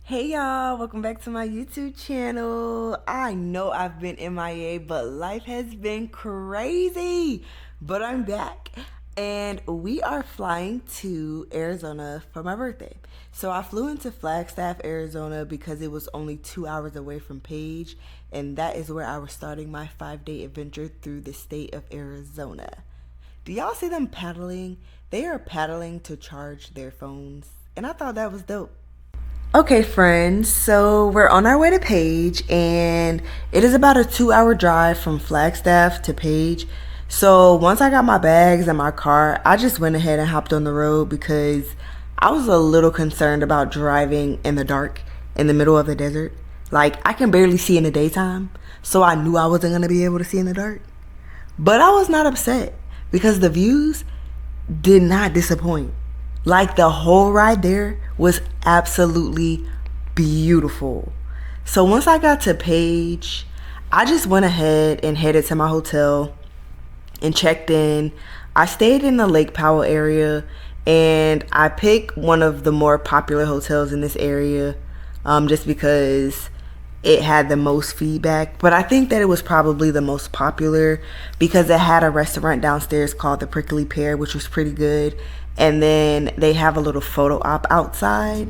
Hey y'all, welcome back to my YouTube channel. I know I've been MIA, but life has been crazy. But I'm back and we are flying to Arizona for my birthday. So I flew into Flagstaff, Arizona because it was only 2 hours away from Page, and that is where I was starting my 5-day adventure through the state of Arizona. Do y'all see them paddling? They are paddling to charge their phones, and I thought that was dope. Okay, friends, so we're on our way to Page, and it is about a 2 hour drive from Flagstaff to Page. So once I got my bags and my car, I just went ahead and hopped on the road because I was a little concerned about driving in the dark in the middle of the desert. Like, I can barely see in the daytime, so I knew I wasn't going to be able to see in the dark. But I was not upset because the views did not disappoint. Like, the whole ride there was absolutely beautiful. So once I got to Page, I just went ahead and headed to my hotel and checked in. I stayed in the Lake Powell area, and I picked one of the more popular hotels in this area, just because it had the most feedback. But I think that it was probably the most popular because it had a restaurant downstairs called the Prickly Pear, which was pretty good. And then they have a little photo op outside.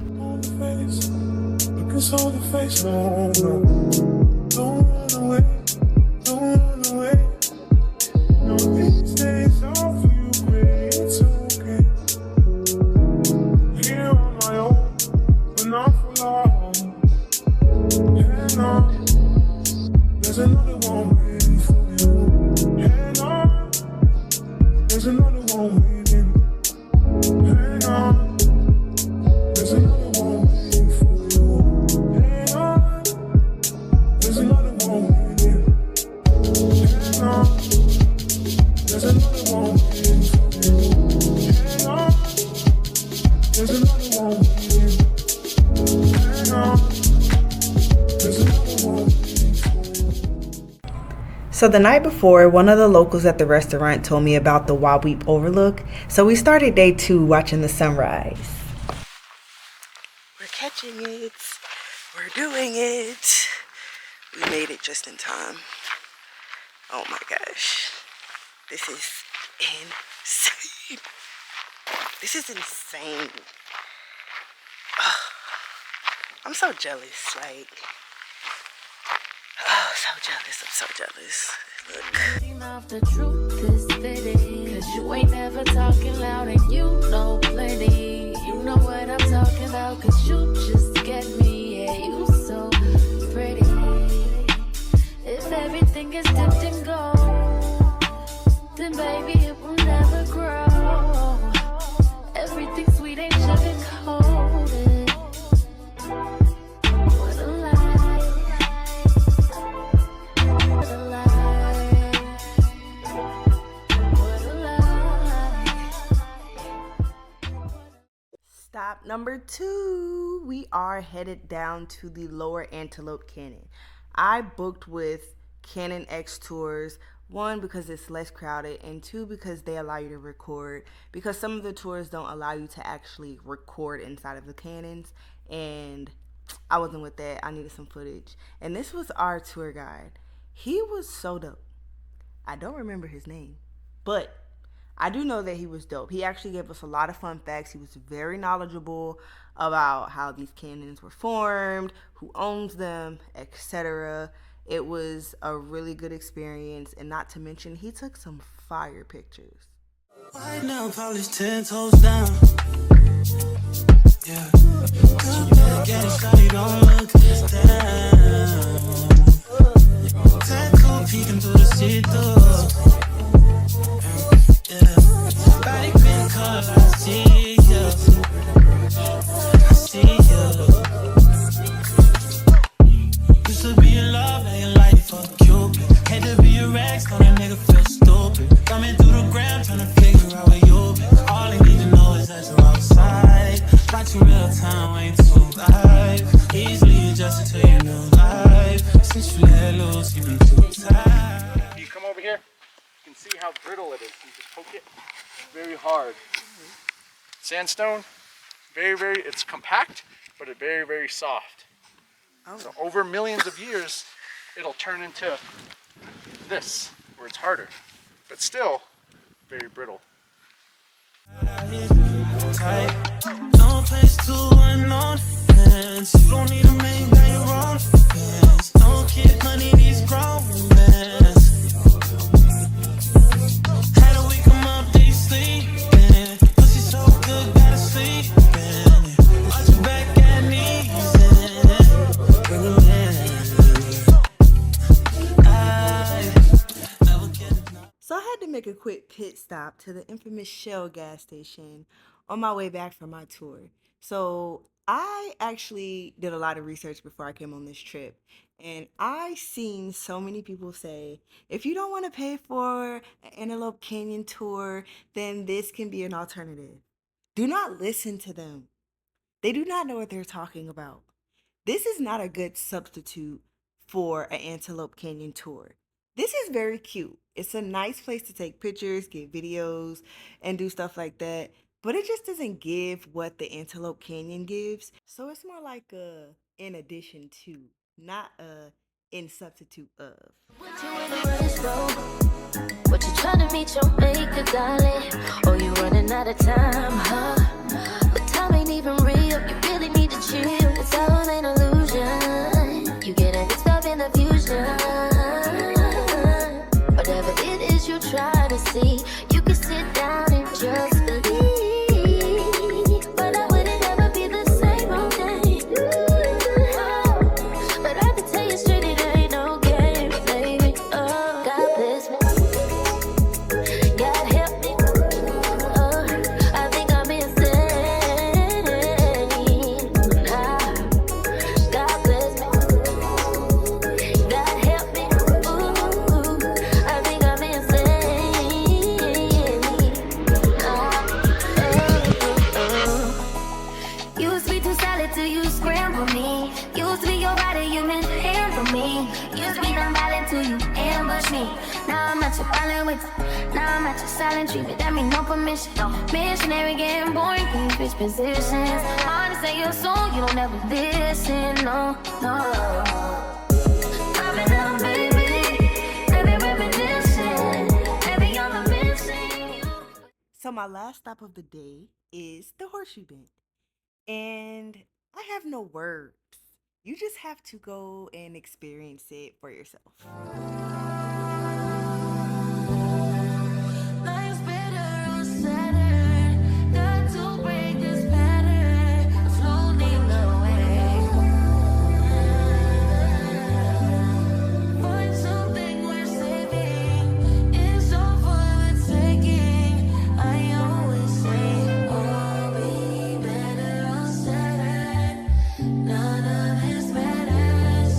There's another one waiting for you. Hang on. There's another one waiting. Hang on. There's another one waiting for you. Hang on. There's another one waiting. Hang on. There's another one waiting for you. Hang on. There's another one waiting. Hang on. There's another one waiting. So the night before, one of the locals at the restaurant told me about the Waweep Overlook. So we started day 2 watching the sunrise. We're catching it. We're doing it. We made it just in time. Oh my gosh. This is insane. This is insane. Ugh. I'm so jealous. Like, oh, so jealous. I'm so jealous. Look. The truth is fitting, 'cause you ain't never talking loud and you know plenty. You know what I'm talking about, 'cause you just get me. Yeah, you so pretty. If everything is dipped in gold, then baby it will never grow. Everything sweet ain't sugar coated. What a lie. What a lie. What a lie. Stop number 2. We are headed down to the Lower Antelope Canyon. I booked with Canon X Tours. 1, because it's less crowded, and 2, because they allow you to record, because some of the tours don't allow you to actually record inside of the canyons, and I wasn't with that. I needed some footage. And this was our tour guide. He was so dope. I don't remember his name, but I do know that he was dope. He actually gave us a lot of fun facts. He was very knowledgeable about how these canyons were formed, who owns them, etc. It was a really good experience, and not to mention, he took some fire pictures. Right now, polish 10 toes down. Yeah. Good back at it, shawty, don't look down. Tattoo peeking through the see-through. Yeah. Body pink color, I see you. I see you. Used to be in love, now your life for Cupid. Had to be a rag, so that nigga feel stupid. Coming through the ground, trying to figure out where you been. All I need to know is that you're outside. Watch you real time, ain't too live. Easily adjusted to your new life. Since you let loose, you be too tired. You come over here, you can see how brittle it is. You just poke it, it's very hard. Sandstone, it's compact, but it's very, very soft. Oh. So over millions of years, it'll turn into this, where it's harder, but still very brittle. No place to unknown fans. Don't need to make that your own fans. Don't get money, these grown men. How do we come up, they sleeping? Pussy so good, gotta sleep in. Watch your back at knees and bring them in. So I had to make a quick pit stop to the infamous Shell gas station on my way back from my tour. So I actually did a lot of research before I came on this trip, and I seen so many people say, if you don't want to pay for an Antelope Canyon tour, then this can be an alternative. Do not listen to them. They do not know what they're talking about. This is not a good substitute for an Antelope Canyon tour. This is very cute. It's a nice place to take pictures, get videos, and do stuff like that. But it just doesn't give what the Antelope Canyon gives. So it's more like a in addition to, not a in substitute of. What you trying to meet your maker, darling? Oh, you running out of time, huh? But time ain't even real. You really need to chill. It's all an illusion. You get mixed up in the fusion. Whatever it is you try to see, you can sit down and just believe. But I wouldn't ever be the same all day. But I can tell you straight, it ain't no game, baby. Oh, God bless me. God help me. Oh, I think I'm insane. God bless me. God help me. Ooh, I think I'm insane. Used to be too solid till you scramble me. Used to be your body, you mishandle me. Used to be non-violent till you ambush me. Now I'm at your violent with. Now I'm at your silent treatment. That mean no permission. Missionary getting boring, can you switch positions? Hard to say your soul, you don't ever listen, no, no. I've been down, baby. Every repetition, every other missing you. So my last stop of the day is the Horsehoe Bend. And I have no words. You just have to go and experience it for yourself. Life's better on Saturn. Got to break this pattern. I'm floating away. Find something worth saving. It's all for the taking. I always say, I'll be better on Saturn. None of this matters.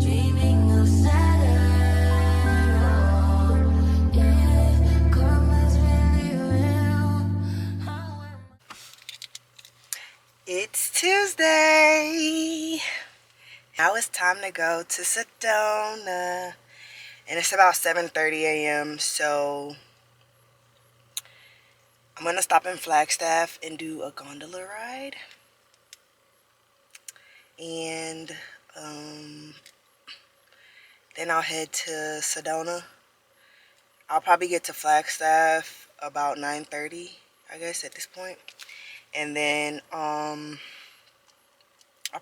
Dreaming of Saturn. Oh, yeah. Karma's really real. How am I? It's Tuesday. Now it's time to go to Sedona. And it's about 7:30 a.m. So I'm going to stop in Flagstaff and do a gondola ride. And then I'll head to Sedona. I'll probably get to Flagstaff about 9:30, I guess, at this point. And then I'll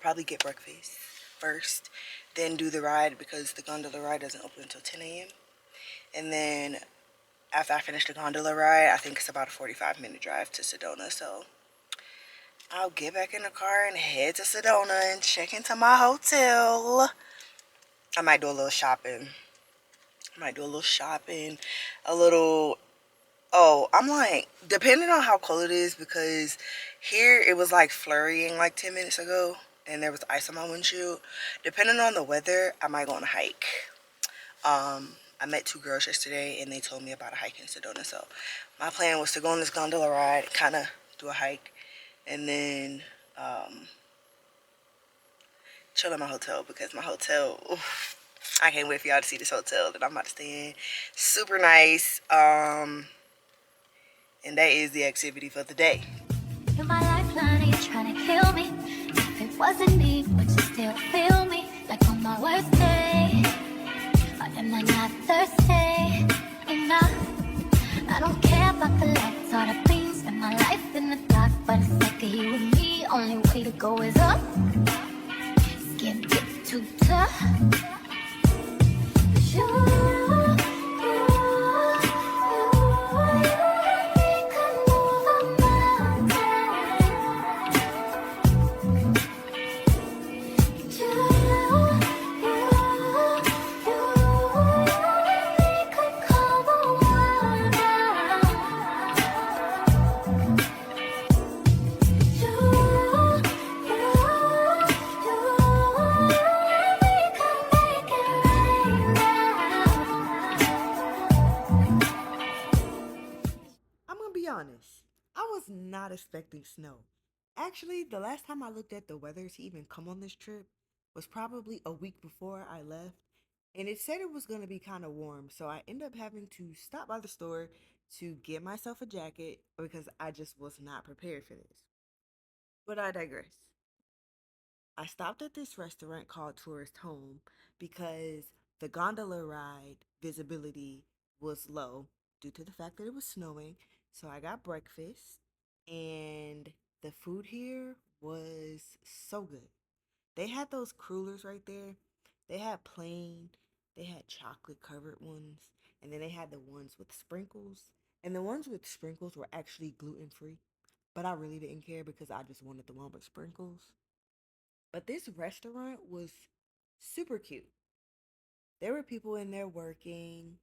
probably get breakfast first, then do the ride because the gondola ride doesn't open until 10 a.m. And then after I finish the gondola ride, I think it's about a 45-minute drive to Sedona. So I'll get back in the car and head to Sedona and check into my hotel. I might do a little shopping. Oh, I'm like, depending on how cold it is, because here it was like flurrying like 10 minutes ago and there was ice on my windshield. Depending on the weather, I might go on a hike. I met two girls yesterday and they told me about a hike in Sedona. So my plan was to go on this gondola ride, kind of do a hike, and then chill in my hotel, because my hotel, oof, I can't wait for y'all to see this hotel that I'm about to stay in. Super nice. And that is the activity for the day. You're my lifeline, are you trying to kill me? If it Wasn't me, but you still feel me like on my worst day. Or am I not thirsty enough? I don't care about the lights or the beams. Spend my life in the dark, but it's like a you and me. Only way to go is up. Can't get too tough. I'm gonna be honest. I was not expecting snow. Actually, the last time I looked at the weather to even come on this trip was probably a week before I left, and it said it was gonna be kind of warm, so I ended up having to stop by the store to get myself a jacket because I just was not prepared for this. But I digress. I stopped at this restaurant called Tourist Home because the gondola ride visibility was low due to the fact that it was snowing. So I got breakfast, and the food here was so good. They had those crullers right there. They had plain, they had chocolate covered ones, and then they had the ones with sprinkles. And the ones with sprinkles were actually gluten free, but I really didn't care because I just wanted the one with sprinkles. But this restaurant was super cute. There were people in there working.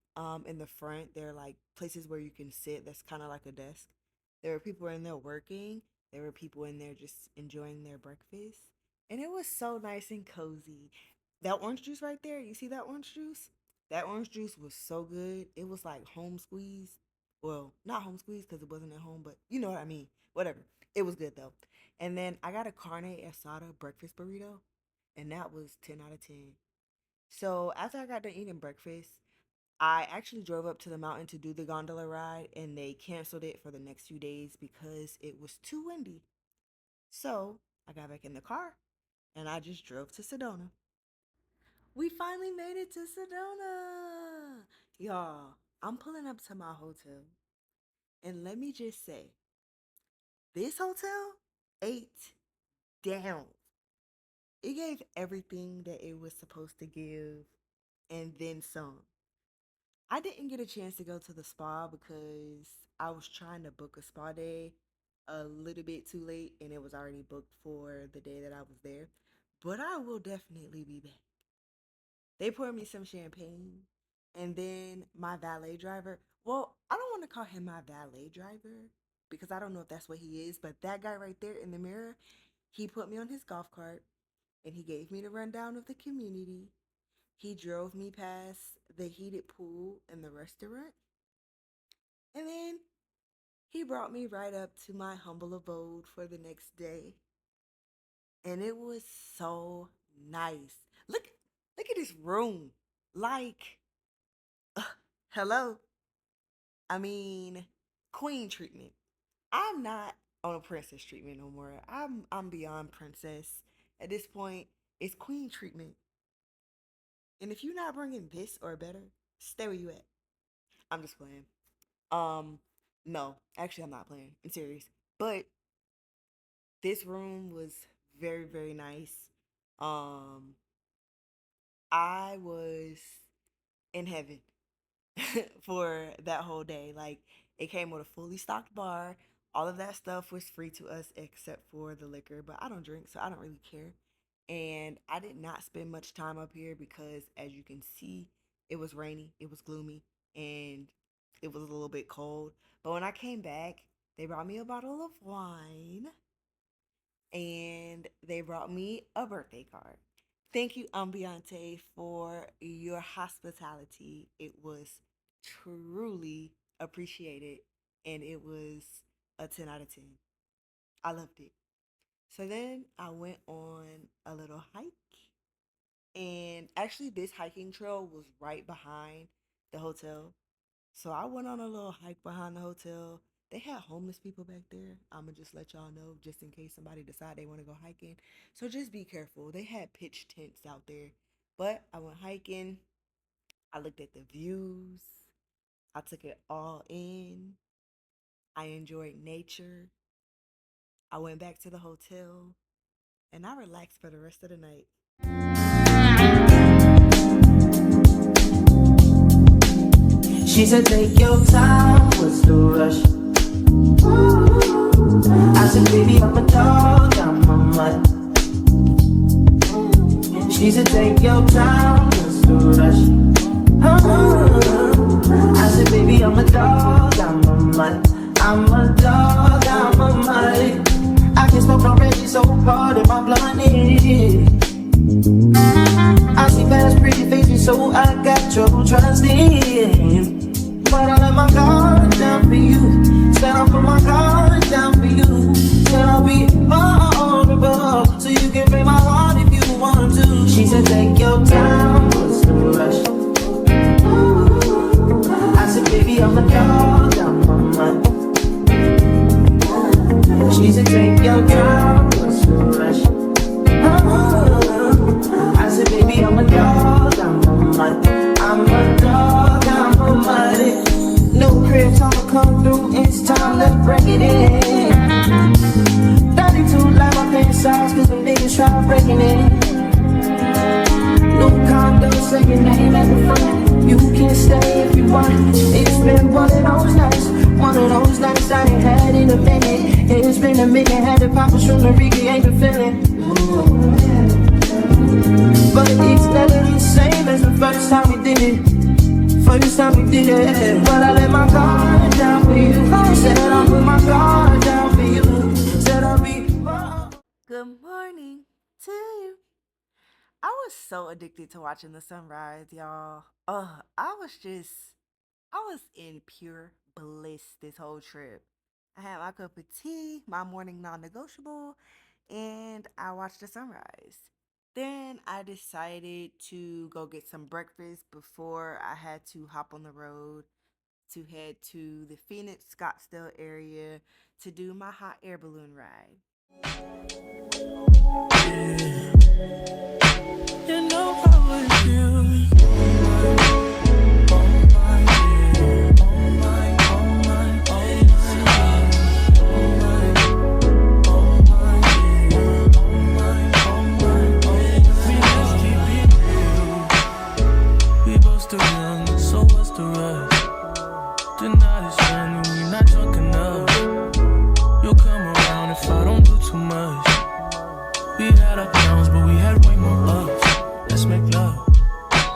In the front, there are like places where you can sit that's kind of like a desk. There were people in there working. There were people in there just enjoying their breakfast. And it was so nice and cozy. That orange juice right there, you see that orange juice? That orange juice was so good. It was like home squeezed. Well, not home squeezed because it wasn't at home, but you know what I mean. Whatever. It was good though. And then I got a carne asada breakfast burrito, and that was 10 out of 10. So after I got done eating breakfast, I actually drove up to the mountain to do the gondola ride, and they canceled it for the next few days because it was too windy. So I got back in the car and I just drove to Sedona. We finally made it to Sedona. Y'all, I'm pulling up to my hotel, and let me just say, this hotel ate down. It gave everything that it was supposed to give and then some. I didn't get a chance to go to the spa because I was trying to book a spa day a little bit too late and it was already booked for the day that I was there. But I will definitely be back. They poured me some champagne, and then my valet driver, well, I don't want to call him my valet driver because I don't know if that's what he is, but that guy right there in the mirror, he put me on his golf cart and he gave me the rundown of the community. He drove me past the heated pool and the restaurant. And then he brought me right up to my humble abode for the next day. And it was so nice. Look at this room. Like, uh, hello. I mean, queen treatment. I'm not on a princess treatment no more. I'm beyond princess. At this point, it's queen treatment. And if you're not bringing this or better, stay where you at. I'm just playing. Um, no, actually, I'm not playing. I'm serious. But this room was very, very nice. Um, I was in heaven for that whole day. Like, it came with a fully stocked bar. All of that stuff was free to us except for the liquor, but I don't drink, so I don't really care. And I did not spend much time up here because, as you can see, it was rainy, it was gloomy, and it was a little bit cold. But when I came back, they brought me a bottle of wine and they brought me a birthday card. Thank you, Ambiente, for your hospitality. It was truly appreciated and it was a 10 out of 10. I loved it. So then I went on a little hike, and actually, this hiking trail was right behind the hotel. So I went on a little hike behind the hotel. They had homeless people back there. I'ma just let y'all know, just in case somebody decide they want to go hiking. So just be careful. They had pitch tents out there. But I went hiking. I looked at the views. I took it all in. I enjoyed nature. I went back to the hotel and I relaxed for the rest of the night. She said, take your time, what's the rush? I said, baby, I'm a dog, I'm a mutt. She said, take your time, what's the rush? I said, baby, I'm a dog, I'm a mutt. I'm a dog, I'm a mutt. I can smoke already, so hard in my blunt is. I see fast, pretty faces, so I got trouble trusting. But I let my guard down for you. Said I'll put my guard down for you. Said I'll be vulnerable, so you can break my heart if you want to. She said, take your time, what's the rush? I said, baby, I'm a dog, I'm a mutt. She said, take your time, what's the rush? I said, baby, I'm a dog, I'm a mutt. I'm a dog, I'm a mutt. No crib, time to come through, it's time to break it in. 32 like my pants size, cause the niggas try breaking it. No condo, second name at the front. You can stay if you want. It's been one of those nights. One of those nights I ain't had in a minute. It's been a minute, had the poppers from the Ricky, ain't been feeling. But it's never the same as the first time we did it. First time we did it. But I let my guard down for you. Said I'll put my guard down for you. Said I'll be. Good morning to you. I was so addicted to watching the sunrise, y'all. I was in pure bliss this whole trip. I had my cup of tea, my morning non-negotiable, and I watched the sunrise. Then I decided to go get some breakfast before I had to hop on the road to head to the Phoenix Scottsdale area to do my hot air balloon ride. You know how it feels. We both still young, so what's the rush? Tonight is young and we not drunk enough. You'll come around if I don't do too much. We had our downs, but we had way more ups. Let's make love.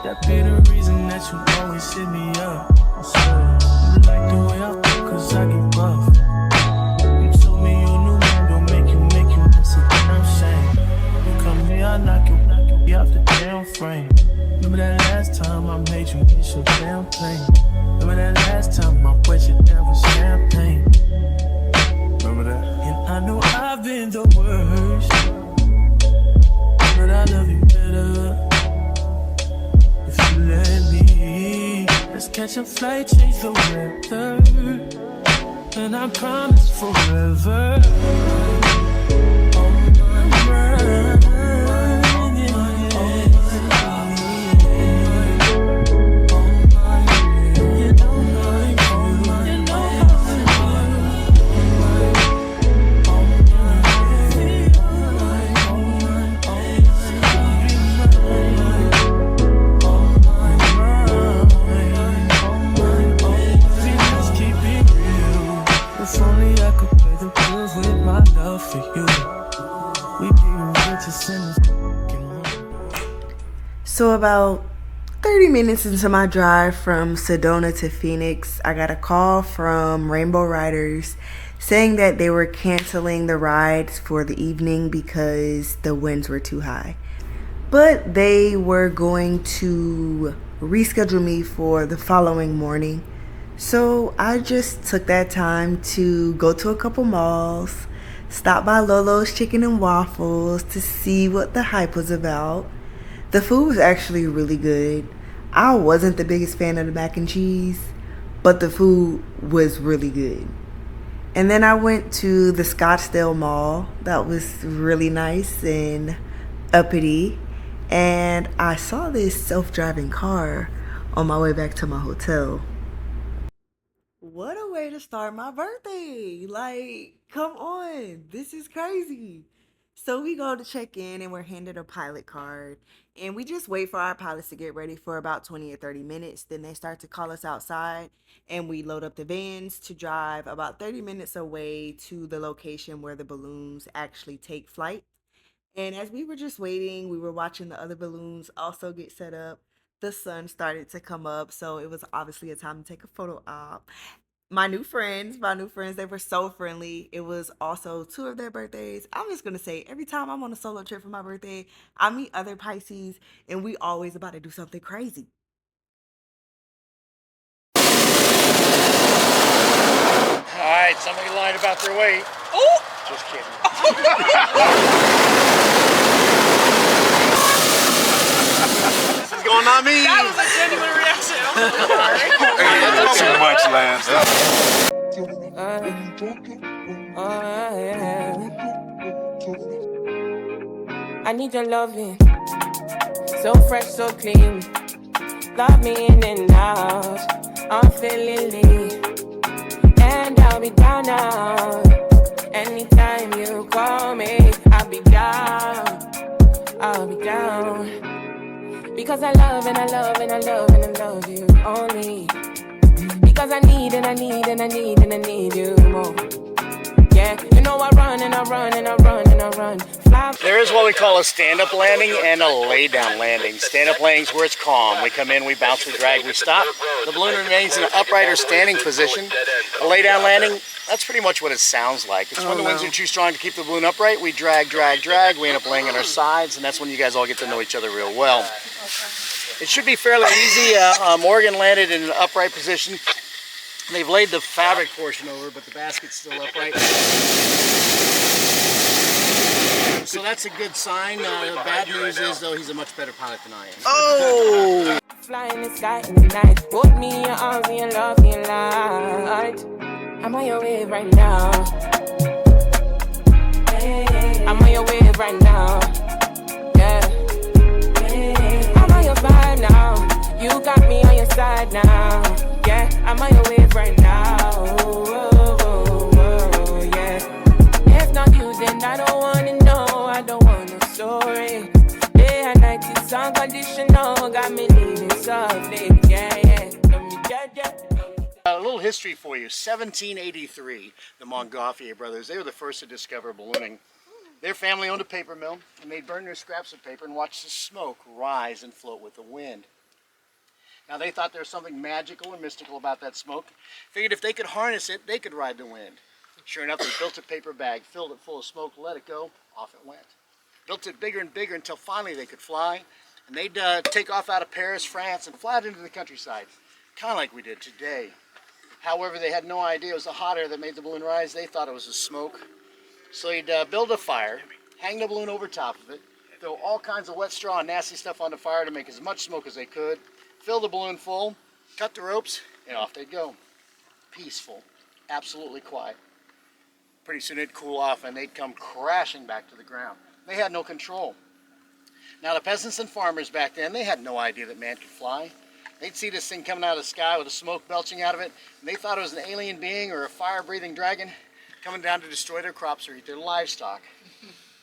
That be the reason that you always hit me up. I swear, you like the way I feel, cause I get buff. You told me your new man don't make you miss a damn shame. You come here, I knock you off the damn frame. Remember that last time I made you miss your damn plane. Remember that last time I wet your damn with champagne. Remember that? And I know I've been the worst, but I love you better if you let me. Let's catch a flight, change the weather, and I promise forever. So about 30 minutes into my drive from Sedona to Phoenix, I got a call from Rainbow Riders saying that they were canceling the rides for the evening because the winds were too high. But they were going to reschedule me for the following morning. So I just took that time to go to a couple malls, stop by LoLo's Chicken and Waffles to see what the hype was about. The food was actually really good. I wasn't the biggest fan of the mac and cheese, but the food was really good. And then I went to the Scottsdale Mall. That was really nice and uppity. And I saw this self-driving car on my way back to my hotel. What a way to start my birthday. Like, come on. This is crazy. So we go to check in and we're handed a pilot card. And we just wait for our pilots to get ready for about 20 or 30 minutes. Then they start to call us outside and we load up the vans to drive about 30 minutes away to the location where the balloons actually take flight. And as we were just waiting, we were watching the other balloons also get set up. The sun started to come up, so it was obviously a time to take a photo op. My new friends, they were so friendly. It was also two of their birthdays. I'm just gonna say, every time I'm on a solo trip for my birthday, I meet other Pisces, and we always about to do something crazy. All right, somebody lied about their weight. Oh! Just kidding. This is going on me. That was a genuine reaction. Too much, Lance. I need your loving, so fresh, so clean. Love me in and out. I'm feeling lean, and I'll be down now. Anytime you call me, I'll be down. I'll be down. Because I love and I love and I love and I love you only. Because I need and I need and I need and I need you more. Yeah, you know I run and I run and I run and I run. Fly. There is what we call a stand-up landing and a lay-down landing. Stand-up landing is where it's calm. We come in, we bounce, we drag, we stop. The balloon remains in an upright or standing position. A lay-down landing, that's pretty much what it sounds like. It's when the winds are too strong to keep the balloon upright. We drag, drag, drag. We end up laying on our sides, and that's when you guys all get to know each other real well. It should be fairly easy. Morgan landed in an upright position. They've laid the fabric portion over, but the basket's still upright. So that's a good sign. The bad news is, though, he's a much better pilot than I am. Oh! Fly in the sky in the night. Hold me in your arms and your love and your light. I'm on your wave right now. I'm on your wave right now. Yeah. I'm on your vibe now. You got me on your side now. Yeah, I'm on your wave right now. Yeah. If not you, then I don't wanna know. I don't want no story. Day and night, it's unconditional. Got me leaving softly. Yeah, yeah. A little history for you. 1783, the Montgolfier brothers, they were the first to discover ballooning. Their family owned a paper mill, and they'd burn their scraps of paper and watch the smoke rise and float with the wind. Now they thought there was something magical or mystical about that smoke. Figured if they could harness it, they could ride the wind. Sure enough, they built a paper bag, filled it full of smoke, let it go, off it went. Built it bigger and bigger until finally they could fly, and they'd take off out of Paris, France, and fly out into the countryside, kind of like we did today. However, they had no idea it was the hot air that made the balloon rise. They thought it was the smoke. So you'd build a fire, hang the balloon over top of it, throw all kinds of wet straw and nasty stuff on the fire to make as much smoke as they could, fill the balloon full, cut the ropes, and off they'd go. Peaceful, absolutely quiet. Pretty soon it'd cool off and they'd come crashing back to the ground. They had no control. Now the peasants and farmers back then, they had no idea that man could fly. They'd see this thing coming out of the sky with the smoke belching out of it, and they thought it was an alien being or a fire-breathing dragon coming down to destroy their crops or eat their livestock.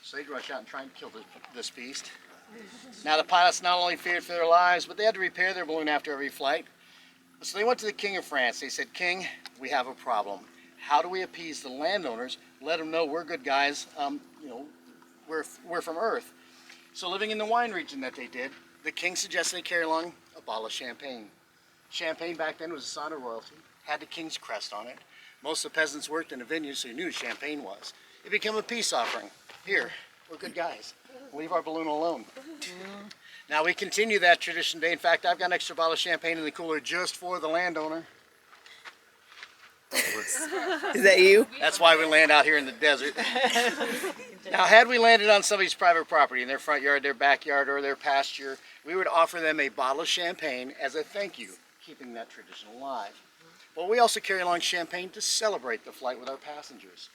So they'd rush out and try and kill this beast. Now the pilots not only feared for their lives, but they had to repair their balloon after every flight. So they went to the King of France. They said, "King, we have a problem. How do we appease the landowners? Let them know we're good guys. We're from Earth." So living in the wine region that they did, the king suggested they carry along a bottle of champagne. Champagne back then was a sign of royalty, had the king's crest on it. Most of the peasants worked in a vineyard, so you knew champagne was. It became a peace offering. Here, we're good guys. Leave our balloon alone. Now we continue that tradition today. In fact, I've got an extra bottle of champagne in the cooler just for the landowner. Is that you? That's why we land out here in the desert. Now, had we landed on somebody's private property, in their front yard, their backyard, or their pasture, we would offer them a bottle of champagne as a thank you, keeping that tradition alive. But we also carry along champagne to celebrate the flight with our passengers.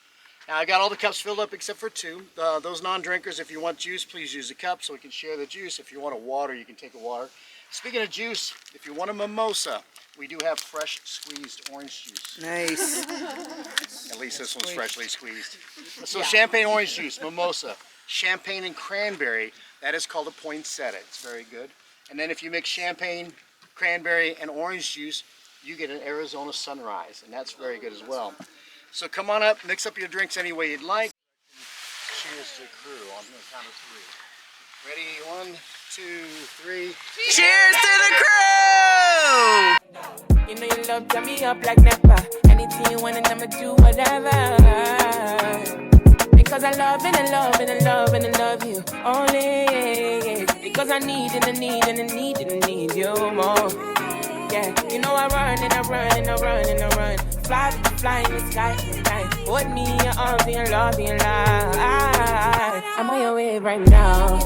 Now I got all the cups filled up except for 2. Those non-drinkers, if you want juice, please use a cup so we can share the juice. If you want a water, you can take a water. Speaking of juice, if you want a mimosa, we do have fresh squeezed orange juice. Nice. At least this one's freshly squeezed. So champagne orange juice, mimosa, champagne and cranberry, that is called a poinsettia. It's very good. And then if you mix champagne, cranberry, and orange juice, you get an Arizona sunrise, and that's very good as well. So come on up, mix up your drinks any way you'd like. Cheers to the crew on the count of 3. Ready? 1, 2, 3. Cheers to the crew! You know your love got me up like never. Anything you want and I'ma do whatever. Because I love and I love and I love and I love you only. Because I need and I need and I need and I need you more. Yeah, you know I run and I run and I run and I run. Fly in the sky, hold me in your arms and your love and your life. I'm on your way right now.